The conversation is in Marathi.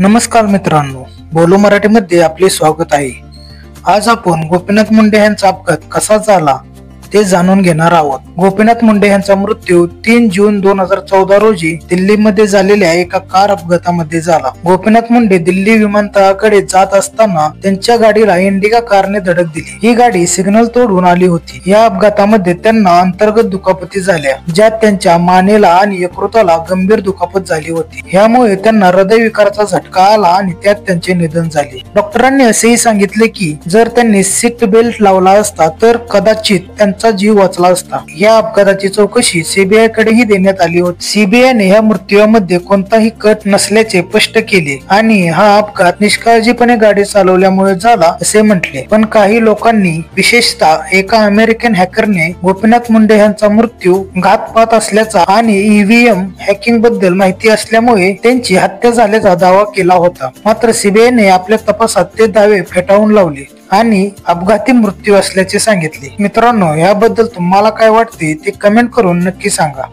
नमस्कार मित्रांनो, बोलो मराठीमध्ये आपले स्वागत आहे। आज आपण गोपीनाथ मुंडे यांचा अपघात कसा झाला ते जाणून घेणार आहोत। गोपीनाथ मुंडे यांचा मृत्यू 3 जून 2014 रोजी दिल्लीमध्ये झालेल्या एका कार अपघातामध्ये झाला। गोपीनाथ मुंडे दिल्ली विमानतळाकडे जात असताना त्यांच्या गाडीला इंडिका कारने धडक दिली। ही गाडी सिग्नल तोडून आली होती। या अपघातामध्ये त्यांना अंतर्गत दुखापती झाल्या, ज्यात त्यांच्या मानेला आणि यकृताला गंभीर दुखापत झाली होती। यामुळे त्यांना हृदयविकाराचा झटका आला आणि त्यात त्यांचे निधन झाले। डॉक्टरांनी असेही सांगितले की जर त्यांनी सीट बेल्ट लावला असता तर कदाचित त्यांचा जीव वाचला असता। या अपघाताची चौकशी सीबीआय कडेही देण्यात आली होती। सीबीआयने या मृत्यूमध्ये कोणताही कट नसल्याचे स्पष्ट केले आणि हा अपघात निष्काळजीपणे गाडी चालवल्यामुळे झाला असे म्हटले। पण काही लोकांनी, विशेषतः एका अमेरिकन हॅकरने गोपीनाथ मुंडे यांचा मृत्यू घातपात असल्याचा आणि ईव्हीएम हॅकिंग बद्दल माहिती असल्यामुळे त्यांची हत्या झाल्याचा दावा केला होता। मात्र सीबीआयने आपल्या तपासात ते दावे फेटाळून लावले आणि अपघाती मृत्यू असल्याचे सांगितले। मित्रांनो, याबद्दल तुम्हाला काय वाटते ते कमेंट करून नक्की सांगा।